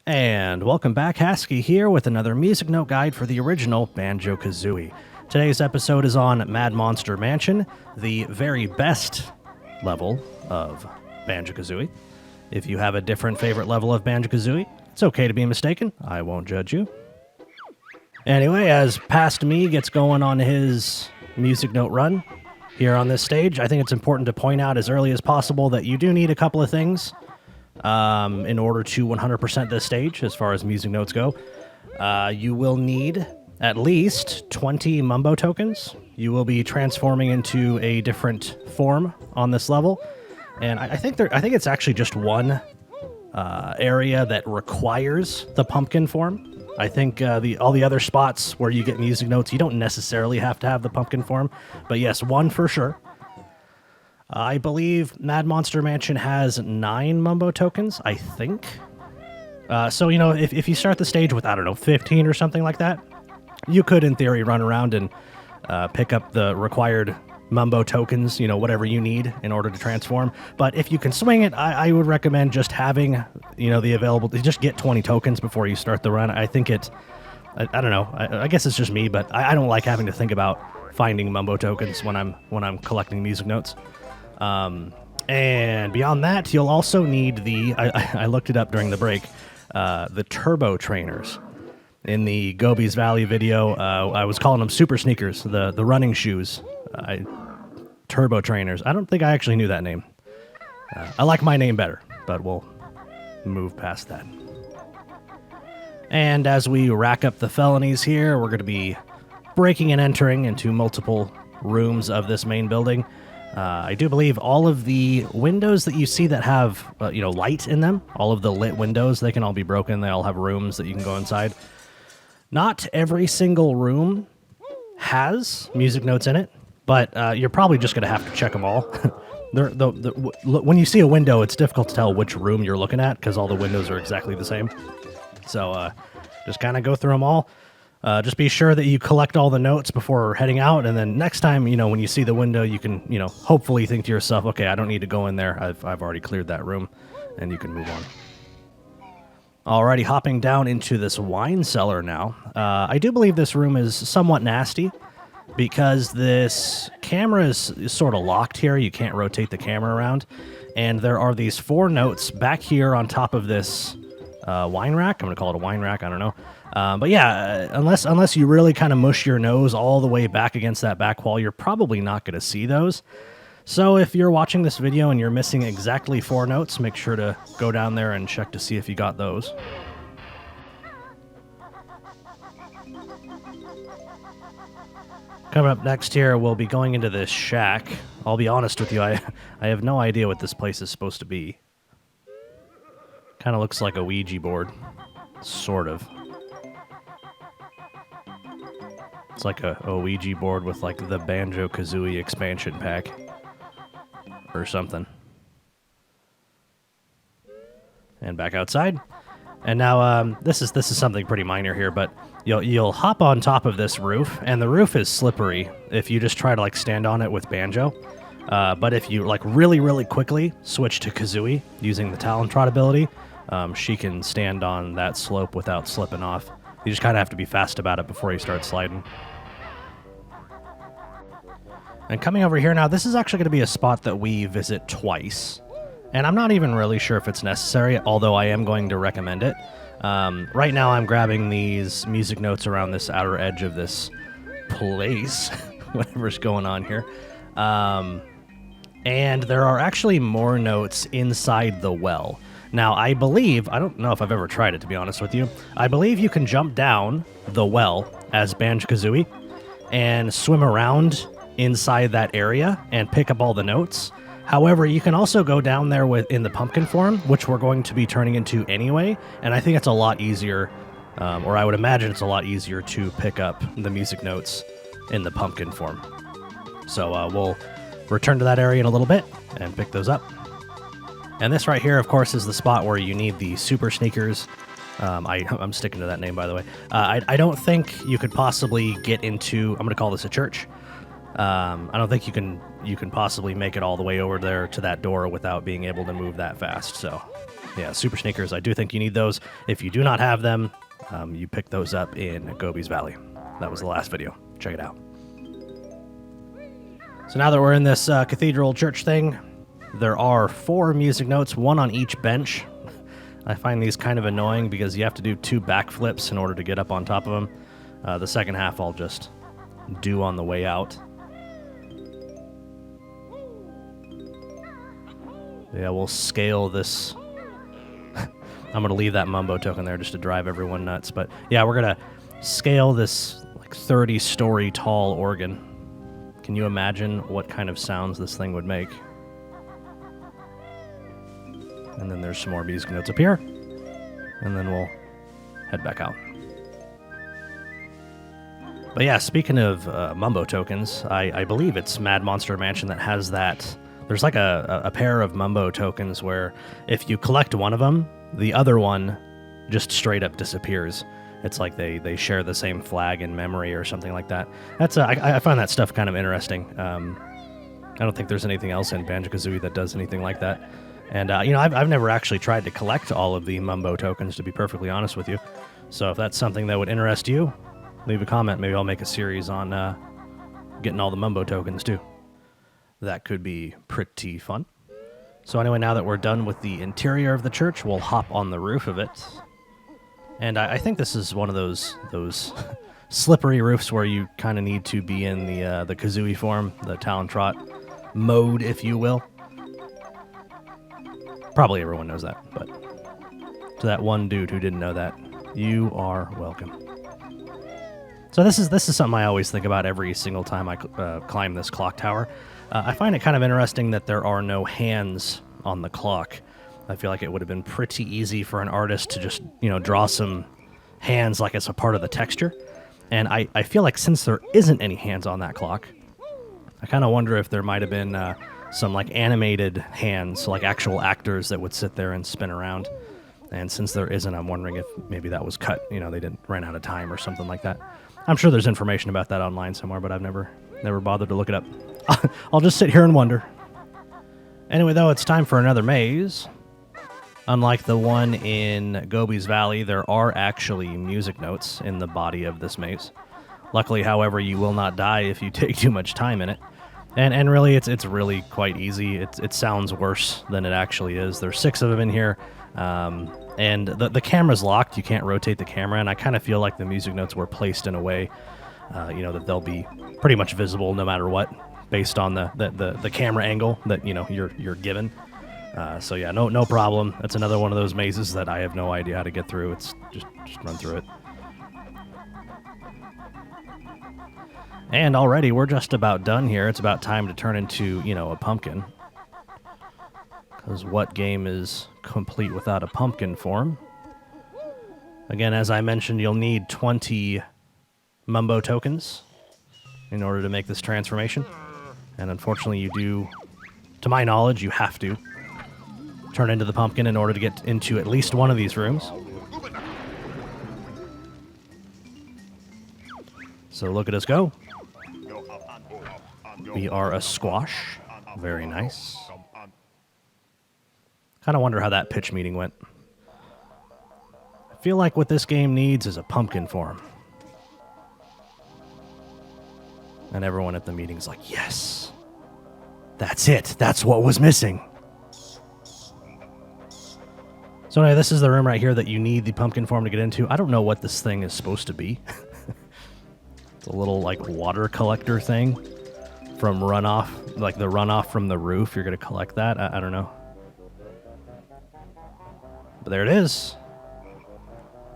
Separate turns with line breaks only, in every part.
And welcome back, Hasky here with another music note guide for the original Banjo Kazooie. Today's episode is on Mad Monster Mansion, the very best level of Banjo Kazooie. If you have a different favorite level of Banjo Kazooie, it's okay to be mistaken. I won't judge you. Anyway, as Past Me gets going on his music note run here on this stage, I think it's important to point out as early as possible that you do need a couple of things in order to 100% this stage as far as music notes go. You will need at least 20 Mumbo tokens. You will be transforming into a different form on this level, and I think it's actually just one area that requires the pumpkin form. I think all the other spots where you get music notes, you don't necessarily have to have the pumpkin form, but yes, one for sure. I believe Mad Monster Mansion has 9 Mumbo tokens, I think. So, if you start the stage with, 15 or something like that, you could, in theory, run around and pick up the required Mumbo tokens, whatever you need in order to transform. But if you can swing it, I would recommend just having, the available, just get 20 tokens before you start the run. I think I don't know, I guess it's just me, but I don't like having to think about finding Mumbo tokens when I'm collecting music notes. And beyond that, you'll also need I looked it up during the break, the turbo trainers. In the Gobi's Valley video, I was calling them super sneakers, the running shoes. Turbo trainers. I don't think I actually knew that name. I like my name better, but we'll move past that. And as we rack up the felonies here, we're going to be breaking and entering into multiple rooms of this main building. I do believe all of the windows that you see that have, light in them, all of the lit windows, they can all be broken. They all have rooms that you can go inside. Not every single room has music notes in it, but you're probably just going to have to check them all. When you see a window, it's difficult to tell which room you're looking at because all the windows are exactly the same. So just kind of go through them all. Just be sure that you collect all the notes before heading out, and then next time, when you see the window, you can, hopefully think to yourself, okay, I don't need to go in there. I've already cleared that room, and you can move on. Alrighty, hopping down into this wine cellar now. I do believe this room is somewhat nasty because this camera is sort of locked here. You can't rotate the camera around, and there are these 4 notes back here on top of this wine rack. I'm going to call it a wine rack. I don't know. But yeah, unless you really kind of mush your nose all the way back against that back wall, you're probably not going to see those. So if you're watching this video and you're missing exactly 4 notes, make sure to go down there and check to see if you got those. Coming up next here, we'll be going into this shack. I'll be honest with you, I have no idea what this place is supposed to be. Kind of looks like a Ouija board. Sort of. It's like a Ouija board with like the Banjo Kazooie expansion pack. Or something. And back outside. And now this is something pretty minor here, but you'll hop on top of this roof, and the roof is slippery if you just try to like stand on it with Banjo. But if you like really quickly switch to Kazooie using the Talon Trot ability, she can stand on that slope without slipping off. You just kind of have to be fast about it before you start sliding. And coming over here now, this is actually going to be a spot that we visit twice. And I'm not even really sure if it's necessary, although I am going to recommend it. Right now I'm grabbing these music notes around this outer edge of this place, whatever's going on here. And there are actually more notes inside the well. Now, I don't know if I've ever tried it, to be honest with you. I believe you can jump down the well as Banjo Kazooie and swim around inside that area and pick up all the notes. However, you can also go down there in the pumpkin form, which we're going to be turning into anyway, and I think it's a lot easier, or I would imagine it's a lot easier to pick up the music notes in the pumpkin form. So we'll return to that area in a little bit and pick those up. And this right here, of course, is the spot where you need the super sneakers. I'm sticking to that name, by the way. I don't think you could possibly get into, I'm going to call this a church. I don't think you can possibly make it all the way over there to that door without being able to move that fast. So Yeah, super sneakers. I do think you need those. If you do not have them, you pick those up in Gobi's Valley. That was the last video. Check it out. So now that we're in this cathedral church thing, there are 4 music notes, 1 on each bench. I find these kind of annoying because you have to do 2 backflips in order to get up on top of them. The second half I'll just do on the way out. Yeah, we'll scale this. I'm going to leave that mumbo token there just to drive everyone nuts. But yeah, we're going to scale this like 30-story tall organ. Can you imagine what kind of sounds this thing would make? And then there's some more music notes up here. And then we'll head back out. But yeah, speaking of mumbo tokens, I believe it's Mad Monster Mansion that has that. There's like a pair of mumbo tokens where if you collect one of them, the other one just straight up disappears. It's like they share the same flag in memory or something like that. That's I find that stuff kind of interesting. I don't think there's anything else in Banjo Kazooie that does anything like that. And I've never actually tried to collect all of the mumbo tokens, to be perfectly honest with you. So if that's something that would interest you, leave a comment. Maybe I'll make a series on getting all the mumbo tokens too. That could be pretty fun. So anyway, now that we're done with the interior of the church, we'll hop on the roof of it. And I think this is one of those slippery roofs where you kind of need to be in the Kazooie form, the Talon Trot mode, if you will. Probably everyone knows that, but to that one dude who didn't know that, you are welcome. So this is something I always think about every single time I climb this clock tower. I find it kind of interesting that there are no hands on the clock. I feel like it would have been pretty easy for an artist to just, draw some hands like it's a part of the texture. And I feel like since there isn't any hands on that clock, I kind of wonder if there might have been some like animated hands, like actual actors that would sit there and spin around. And since there isn't, I'm wondering if maybe that was cut. They didn't run out of time or something like that. I'm sure there's information about that online somewhere, but I've never bothered to look it up. I'll just sit here and wonder. Anyway, though, it's time for another maze. Unlike the one in Gobi's Valley, there are actually music notes in the body of this maze. Luckily, however, you will not die if you take too much time in it. And really, it's really quite easy. It sounds worse than it actually is. There's 6 of them in here, and the camera's locked. You can't rotate the camera, and I kind of feel like the music notes were placed in a way, that they'll be pretty much visible no matter what, based on the camera angle that you're given. So yeah, no problem. That's another one of those mazes that I have no idea how to get through. It's just run through it. And already we're just about done here. It's about time to turn into, a pumpkin. Because what game is complete without a pumpkin form? Again, as I mentioned, you'll need 20 mumbo tokens in order to make this transformation. And unfortunately, you do, to my knowledge, you have to turn into the pumpkin in order to get into at least one of these rooms. So look at us go. We are a squash. Very nice. Kind of wonder how that pitch meeting went. I feel like what this game needs is a pumpkin form. And everyone at the meeting's like, yes, that's it. That's what was missing. So anyway, this is the room right here that you need the pumpkin form to get into. I don't know what this thing is supposed to be. It's a little like water collector thing from runoff, like the runoff from the roof. You're going to collect that. I don't know. But there it is.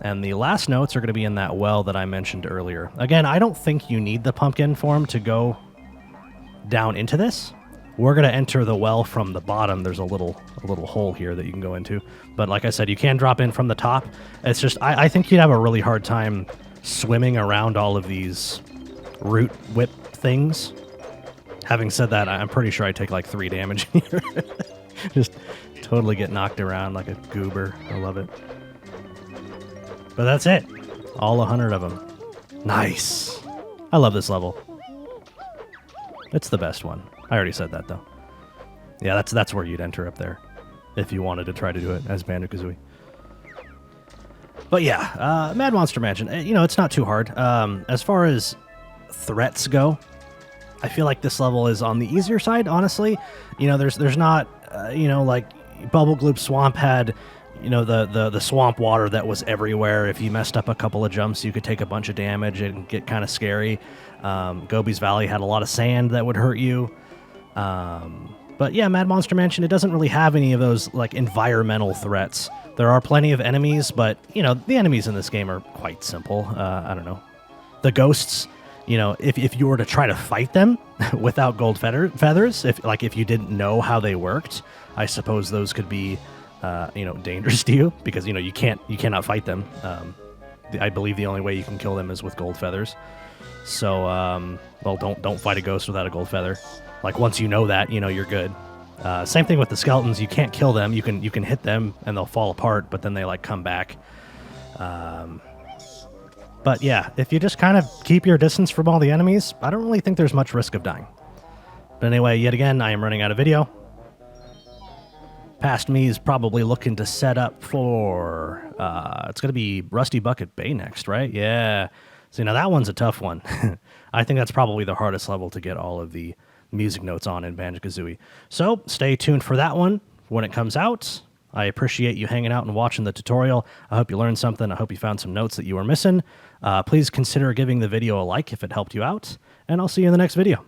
And the last notes are going to be in that well that I mentioned earlier. Again, I don't think you need the pumpkin form to go down into this. We're going to enter the well from the bottom. There's a little hole here that you can go into. But like I said, you can drop in from the top. It's just, I think you'd have a really hard time swimming around all of these root whip things. Having said that, I'm pretty sure I take like 3 damage here. Just totally get knocked around like a goober. I love it. But that's it. All 100 of them. Nice. I love this level. It's the best one. I already said that, though. Yeah, that's where you'd enter up there. if you wanted to try to do it as Banjo Kazooie. But yeah, Mad Monster Mansion, it's not too hard. As far as threats go, I feel like this level is on the easier side, honestly. There's not, like Bubble Gloop Swamp had, the swamp water that was everywhere. If you messed up a couple of jumps, you could take a bunch of damage and get kind of scary. Gobi's Valley had a lot of sand that would hurt you. But yeah, Mad Monster Mansion, it doesn't really have any of those like environmental threats. There are plenty of enemies, but the enemies in this game are quite simple. I don't know. The ghosts, if you were to try to fight them without gold feathers, if you didn't know how they worked, I suppose those could be dangerous to you, because you cannot fight them. I believe the only way you can kill them is with gold feathers. So well, don't fight a ghost without a gold feather. Like once you know that, you're good. Same thing with the skeletons. You can't kill them. You can hit them and they'll fall apart, but then they like come back. But yeah, if you just kind of keep your distance from all the enemies, I don't really think there's much risk of dying. But anyway, yet again, I am running out of video. Past me is probably looking to set up for, it's going to be Rusty Bucket Bay next, right? Yeah. See, now that one's a tough one. I think that's probably the hardest level to get all of the music notes on in Banjo Kazooie. So stay tuned for that one when it comes out. I appreciate you hanging out and watching the tutorial. I hope you learned something. I hope you found some notes that you were missing. Please consider giving the video a like if it helped you out, and I'll see you in the next video.